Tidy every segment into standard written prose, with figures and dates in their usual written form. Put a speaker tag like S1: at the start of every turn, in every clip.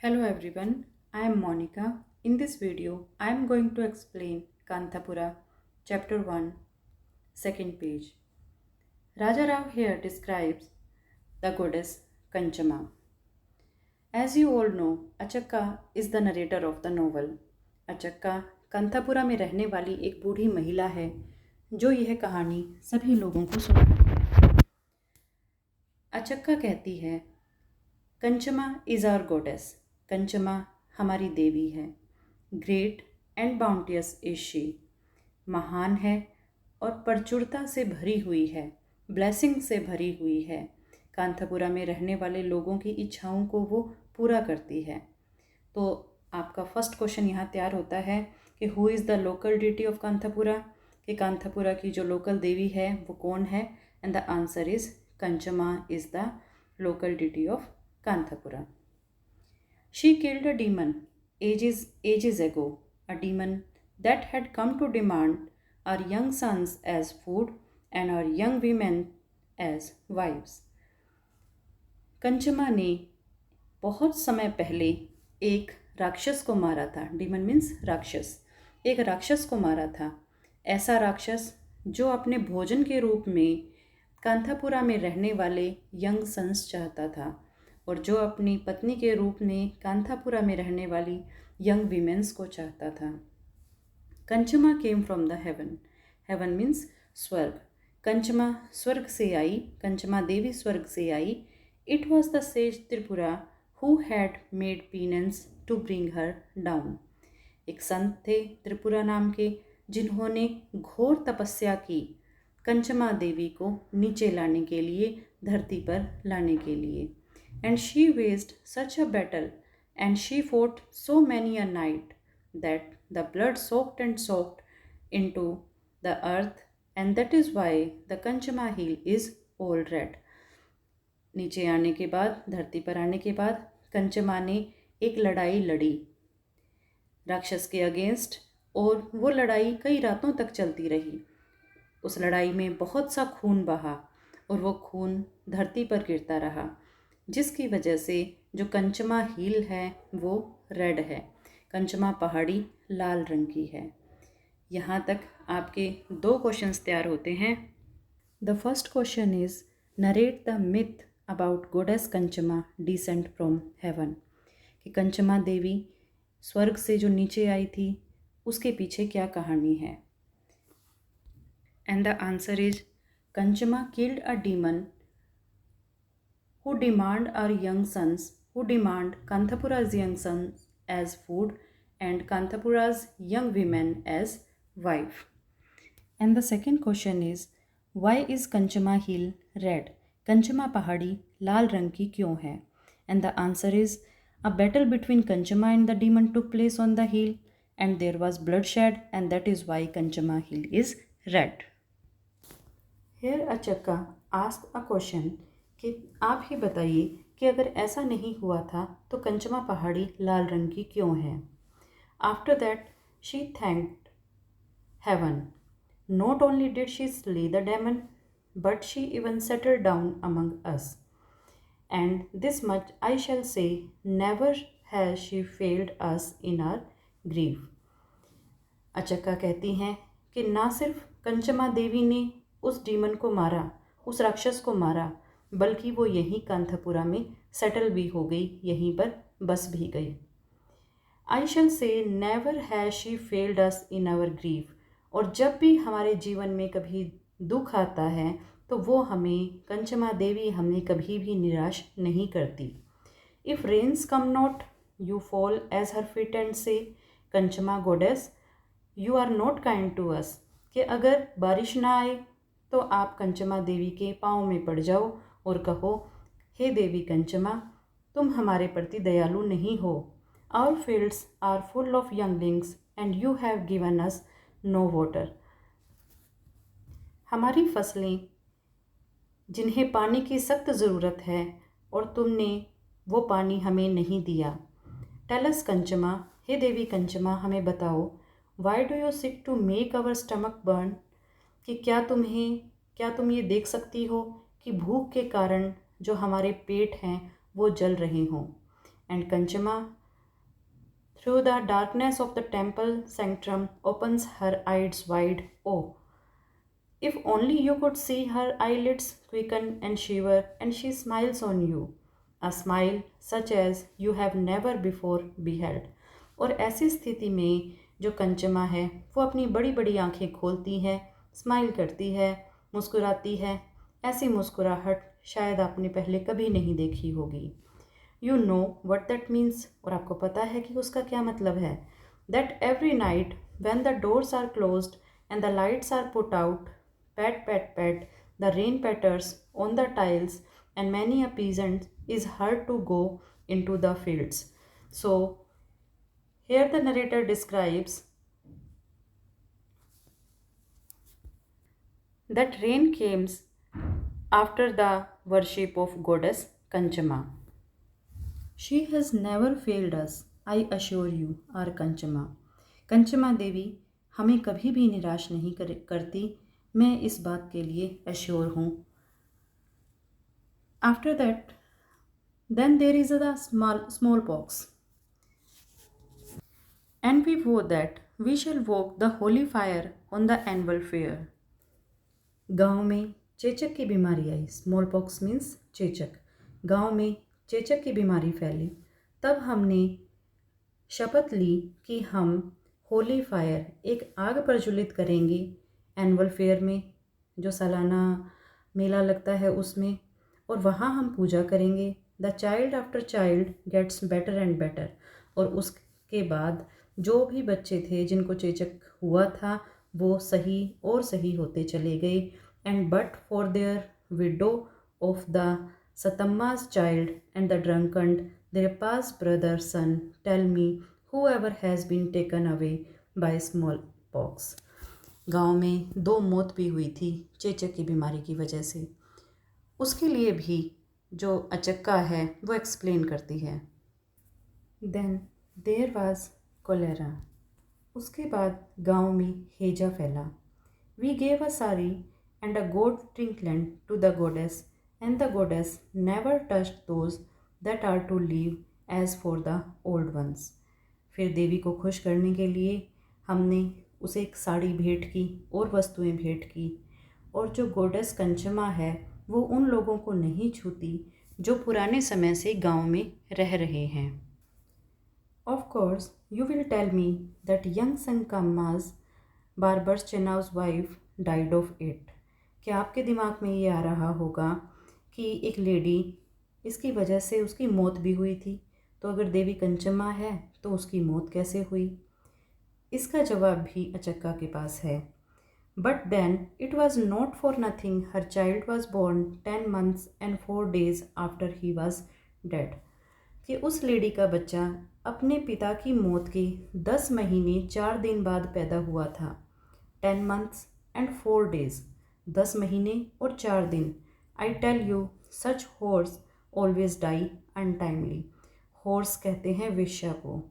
S1: Hello everyone, I am Monica. In this video, I am going to explain Kanthapura, Chapter 1, second page. Raja Rao here describes the goddess Kanchama. As you all know, Achakka is the narrator of the novel. Achakka कंथापुरा में रहने वाली एक बूढ़ी महिला है जो यह कहानी सभी लोगों को सुनाती है। अचक्का कहती है, कंचमा इज आवर गोडेस। कंचमा हमारी देवी है। Great and bountiful is she. महान है और प्रचुरता से भरी हुई है, ब्लेसिंग से भरी हुई है। कांथापुरा में रहने वाले लोगों की इच्छाओं को वो पूरा करती है। तो आपका फर्स्ट क्वेश्चन यहाँ तैयार होता है कि who is the local deity of Kanthapura, कि कांथापुरा की जो लोकल देवी है वो कौन है। And the answer is Kenchamma is the local deity of Kanthapura. She killed a demon ages ago, a demon that had come to demand our young sons as food and our young women as wives. कंचमा ने बहुत समय पहले एक राक्षस को मारा था। Demon means राक्षस। एक राक्षस को मारा था। ऐसा राक्षस जो अपने भोजन के रूप में कांथापुरा में रहने वाले यंग सन्स चाहता था और जो अपनी पत्नी के रूप में कांथापुरा में रहने वाली यंग वीमेंस को चाहता था। Kenchamma came from the heaven. Heaven means स्वर्ग। कंचमा स्वर्ग से आई। कंचमा देवी स्वर्ग से आई। It was the sage Tripura who had made penance to bring her down. एक संत थे त्रिपुरा नाम के जिन्होंने घोर तपस्या की कंचमा देवी को नीचे लाने के लिए, धरती पर लाने के लिए। And she waged such a battle, and she fought so many a night that the blood soaked into the earth, and that is why the Kanchama hill is all red. नीचे आने के बाद, धरती पर आने के बाद कंचमा ने एक लड़ाई लड़ी राक्षस के अगेंस्ट, और वो लड़ाई कई रातों तक चलती रही। उस लड़ाई में बहुत सा खून बहा और वो खून धरती पर गिरता रहा, जिसकी वजह से जो कंचमा हिल है वो रेड है। कंचमा पहाड़ी लाल रंग की है। यहाँ तक आपके दो क्वेश्चंस तैयार होते हैं। The first question is narrate the myth about goddess Kenchamma descent from heaven, कि कंचमा देवी स्वर्ग से जो नीचे आई थी उसके पीछे क्या कहानी है। And the answer is Kenchamma killed a demon who demand Kanthapura's young sons as food and Kanthapura's young women as wife. And the second question is, why is Kanchama hill red? Kanchama पहाड़ी लाल रंग की क्यों है? And the answer is, a battle between Kanchama and the demon took place on the hill and there was bloodshed, and that is why Kanchama hill is red. Here Achakka asked a question कि आप ही बताइए कि अगर ऐसा नहीं हुआ था तो कंचमा पहाड़ी लाल रंग की क्यों है। After that she thanked heaven. Not only did she slay the demon but she even settle down among us, and this much I shall say, never has she failed us in our grief. Achakka कहती हैं कि ना सिर्फ कंचमा देवी ने उस demon को मारा, उस राक्षस को मारा, बल्कि वो यहीं कांथापुरा में सेटल भी हो गई, यहीं पर बस भी गई। I shall say never has she failed us in our grief. और जब भी हमारे जीवन में कभी दुख आता है तो वो हमें, कंचमा देवी हमें कभी भी निराश नहीं करती। If rains come not you fall at her feet and say, Kenchamma goddess you are not kind to us, कि अगर बारिश ना आए तो आप कंचमा देवी के पाँव में पड़ जाओ और कहो, हे देवी कंचमा, तुम हमारे प्रति दयालु नहीं हो। Our fields are full of younglings and you have given us no water. हमारी फसलें जिन्हें पानी की सख्त ज़रूरत है और तुमने वो पानी हमें नहीं दिया। टेल अस कंचमा, हे देवी कंचमा हमें बताओ, why do you seek to make our stomach burn, कि क्या तुम ये देख सकती हो कि भूख के कारण जो हमारे पेट हैं वो जल रहे हों। and Kanchama, through the darkness of the temple sanctum, opens her eyes wide. Oh, if only you could see her eyelids quicken and shiver, and she smiles on you, a smile such as you have never before beheld. और ऐसी स्थिति में जो कंचमा है वो अपनी बड़ी बड़ी आंखें खोलती है, स्माइल करती है, मुस्कुराती है। ऐसी मुस्कुराहट शायद आपने पहले कभी नहीं देखी होगी। You know what that means, और आपको पता है कि उसका क्या मतलब है। That every night when the doors are closed and the lights are put out, pat pat pat, the rain patters on the tiles, and many a peasant is heard to go into the fields. So, here the narrator describes that rain comes after the worship of goddess Kanchama. She has never failed us, I assure you, our Kanchama. कंचमा देवी हमें कभी भी निराश नहीं करती, मैं इस बात के लिए अश्योर हूँ। After that then there is a small pox and we vow that we shall walk the holy fire on the annual fair. गांव में चेचक की बीमारी आई, स्मॉल पॉक्स मीन्स चेचक। गांव में चेचक की बीमारी फैली, तब हमने शपथ ली कि हम होली फायर, एक आग प्रज्वलित करेंगे एनुअल फेयर में, जो सालाना मेला लगता है उसमें, और वहाँ हम पूजा करेंगे। The child after child gets better and better, और उसके बाद जो भी बच्चे थे जिनको चेचक हुआ था वो सही और सही होते चले गए। And but for their widow of the सतम्मा's child and the drunkard their pass brother son tell me whoever has been taken away by small pox। गांव में 2 मौत भी हुई थी चेचक की बीमारी की वजह से। उसके लिए भी जो अचक्का है वो एक्सप्लेन करती है। Then there was cholera. उसके बाद गांव में हेजा फैला। वी गेव अ सारी एंड अ गोड ड्रिंकलैंड to the goddess, and the goddess never touched those that are to live as for the old ones. फिर देवी को खुश करने के लिए हमने उसे एक साड़ी भेंट की और वस्तुएं भेंट की, और जो गोडेस कंचमा है वो उन लोगों को नहीं छूती जो पुराने समय से गांव में रह रहे हैं। Of course you will tell me that young Sankamma's barber चेनाउज वाइफ डाइड ऑफ इट। क्या आपके दिमाग में ये आ रहा होगा कि एक लेडी, इसकी वजह से उसकी मौत भी हुई थी, तो अगर देवी कंचमा है तो उसकी मौत कैसे हुई? इसका जवाब भी अचक्का के पास है। But then it was not for nothing her child was born 10 months and 4 days after he was dead. कि उस लेडी का बच्चा अपने पिता की मौत के 10 महीने 4 दिन बाद पैदा हुआ था। 10 months and 4 days, 10 महीने और 4 दिन। I tell you such whores always die untimely. Whores कहते हैं वेश्या को।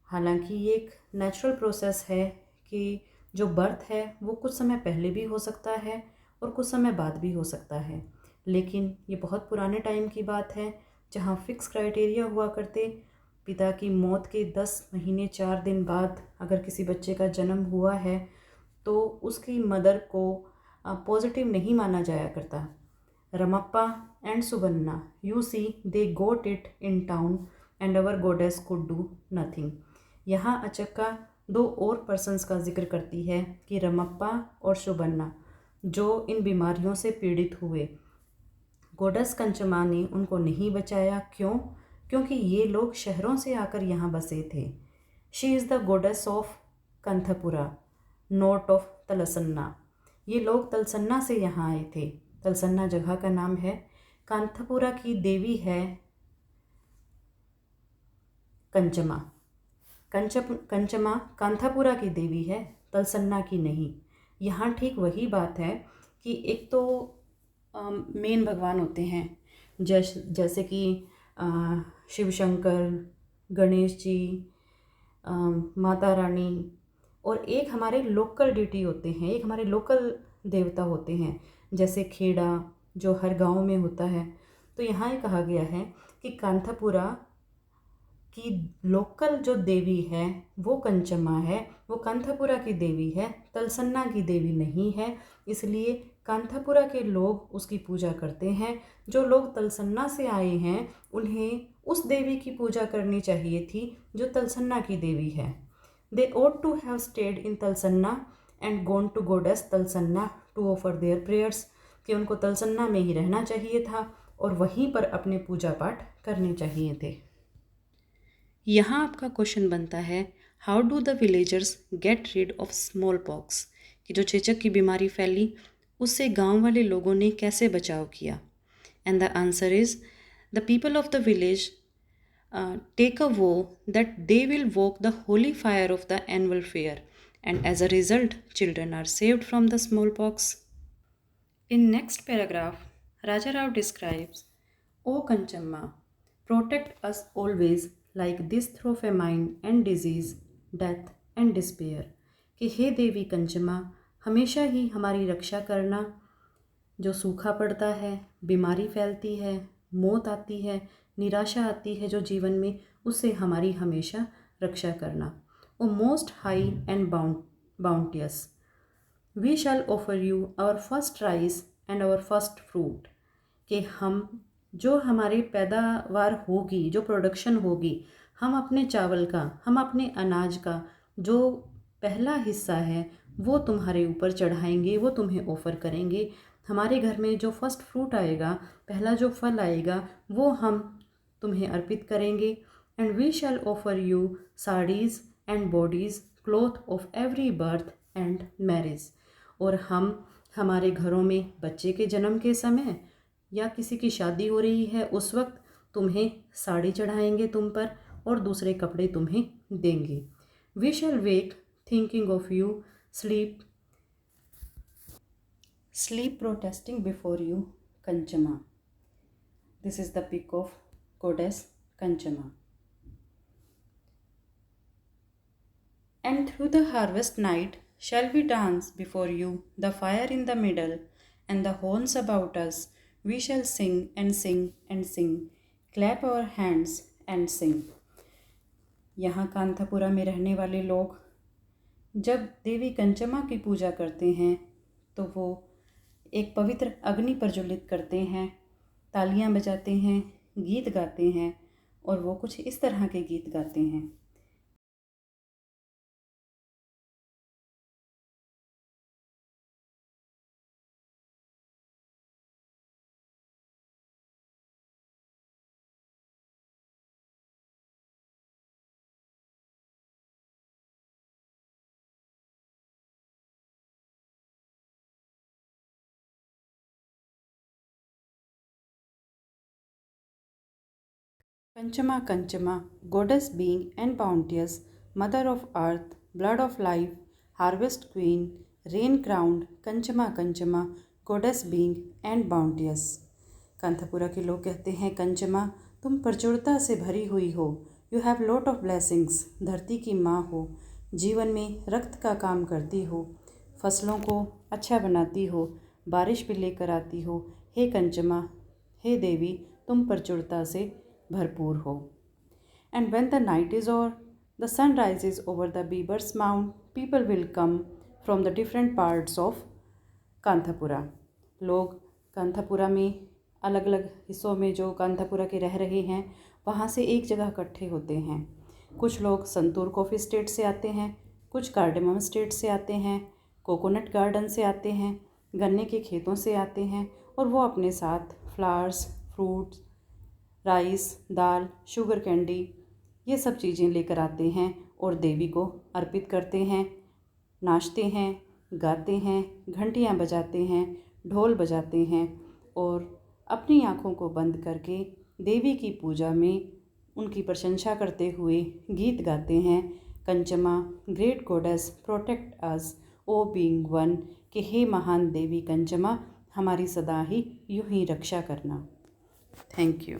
S1: हालांकि ये एक नेचुरल प्रोसेस है कि जो बर्थ है वो कुछ समय पहले भी हो सकता है और कुछ समय बाद भी हो सकता है, लेकिन ये बहुत पुराने टाइम की बात है जहाँ फिक्स क्राइटेरिया हुआ करते। पिता की मौत के 10 महीने 4 दिन बाद अगर किसी बच्चे का जन्म हुआ है तो उसकी मदर को पॉजिटिव नहीं माना जाया करता। Ramappa and Subbanna, you see they got it in town and our goddess could do nothing. यहाँ अचक्का 2 और पर्सन्स का जिक्र करती है कि रमप्पा और सुबन्ना जो इन बीमारियों से पीड़ित हुए, गोडेस कंचमा ने उनको नहीं बचाया। क्यों? क्योंकि ये लोग शहरों से आकर यहाँ बसे थे। She is the goddess of Kanthapura, not of Talasanna. ये लोग तलसन्ना से यहाँ आए थे। तलसन्ना जगह का नाम है। कांथपुरा की देवी है कंचमा। कंचमा कांथापुरा की देवी है, तलसन्ना की नहीं। यहाँ ठीक वही बात है कि एक तो मेन भगवान होते हैं जैसे कि शिव शंकर, गणेश जी, माता रानी, और एक हमारे लोकल डिटी होते हैं, एक हमारे लोकल देवता होते हैं जैसे खेड़ा जो हर गांव में होता है। तो यहाँ ये कहा गया है कि कांथापुरा कि लोकल जो देवी है वो कंचमा है, वो कांथापुरा की देवी है, तलसन्ना की देवी नहीं है। इसलिए कांथापुरा के लोग उसकी पूजा करते हैं। जो लोग तलसन्ना से आए हैं उन्हें उस देवी की पूजा करनी चाहिए थी जो तलसन्ना की देवी है। दे ought to have stayed in तलसन्ना and gone to goddess तलसन्ना to offer their prayers, कि उनको तलसन्ना में ही रहना चाहिए था और वहीं पर अपने पूजा पाठ करने चाहिए थे। यहाँ आपका क्वेश्चन बनता है, how do the villagers get rid of smallpox, कि जो चेचक की बीमारी फैली उससे गांव वाले लोगों ने कैसे बचाव किया। And the answer is, the people of the village take a vow that they will walk the holy fire of the annual fair, and as a result children are saved from the smallpox. In next paragraph, Raja Rao describes, O Kanchamma, protect us always like this through famine and disease, death and despair, कि हे देवी कंचमा हमेशा ही हमारी रक्षा करना। जो सूखा पड़ता है, बीमारी फैलती है, मौत आती है, निराशा आती है जो जीवन में, उससे हमारी हमेशा रक्षा करना। O most high and bountiful, we shall offer you our first rice and our first fruit, कि हम जो हमारी पैदावार होगी, जो प्रोडक्शन होगी, हम अपने चावल का, हम अपने अनाज का जो पहला हिस्सा है वो तुम्हारे ऊपर चढ़ाएंगे, वो तुम्हें ऑफ़र करेंगे। हमारे घर में जो फर्स्ट फ्रूट आएगा, पहला जो फल आएगा, वो हम तुम्हें अर्पित करेंगे। And we shall offer you saris and bodice cloth of every birth and marriage, और हम हमारे घरों में बच्चे के जन्म के समय या किसी की शादी हो रही है उस वक्त तुम्हें साड़ी चढ़ाएंगे तुम पर, और दूसरे कपड़े तुम्हें देंगे। We shall wake thinking of you, sleep protesting before you, Kanchama. This is the pic of goddess Kanchama. And through the harvest night shall we dance before you, the fire in the middle and the horns about us. We shall sing and sing and sing, clap our hands and sing. यहाँ कांथापुरा में रहने वाले लोग जब देवी कंचमा की पूजा करते हैं तो वो एक पवित्र अग्नि प्रज्वलित करते हैं, तालियां बजाते हैं, गीत गाते हैं, और वो कुछ इस तरह के गीत गाते हैं। Kanchama Kanchama, goddess being and bounteous, mother of earth, blood of life, harvest queen, rain crowned, Kanchama Kanchama, goddess being and bounteous. Kanthapura के लोग कहते हैं, कंचमा तुम प्रचुरता से भरी हुई हो, you have lot of blessings, धरती की माँ हो, जीवन में रक्त का काम करती हो, फसलों को अच्छा बनाती हो, बारिश भी लेकर आती हो। हे कंचमा, हे देवी, तुम प्रचुरता से भरपूर हो। And when the night is over, the sun rises over the Bebbur's mount, people will come from the different parts of Kanthapura. लोग कांथापुरा में अलग अलग हिस्सों में जो कांथापुरा के रह रहे हैं वहाँ से एक जगह इकट्ठे होते हैं। कुछ लोग संतूर कॉफ़ी स्टेट से आते हैं, कुछ कार्डेमम स्टेट से आते हैं, कोकोनट गार्डन से आते हैं, गन्ने के खेतों से आते हैं, और वो अपने साथ फ्लावर्स, फ्रूट्स, राइस, दाल, शुगर कैंडी, ये सब चीज़ें लेकर आते हैं और देवी को अर्पित करते हैं, नाचते हैं, गाते हैं, घंटियाँ बजाते हैं, ढोल बजाते हैं, और अपनी आँखों को बंद करके देवी की पूजा में उनकी प्रशंसा करते हुए गीत गाते हैं। कंचमा, ग्रेट गॉडेस, प्रोटेक्ट अस, ओ बीइंग वन, कि हे महान देवी कंचमा, हमारी सदा ही यूं ही रक्षा करना। Thank you.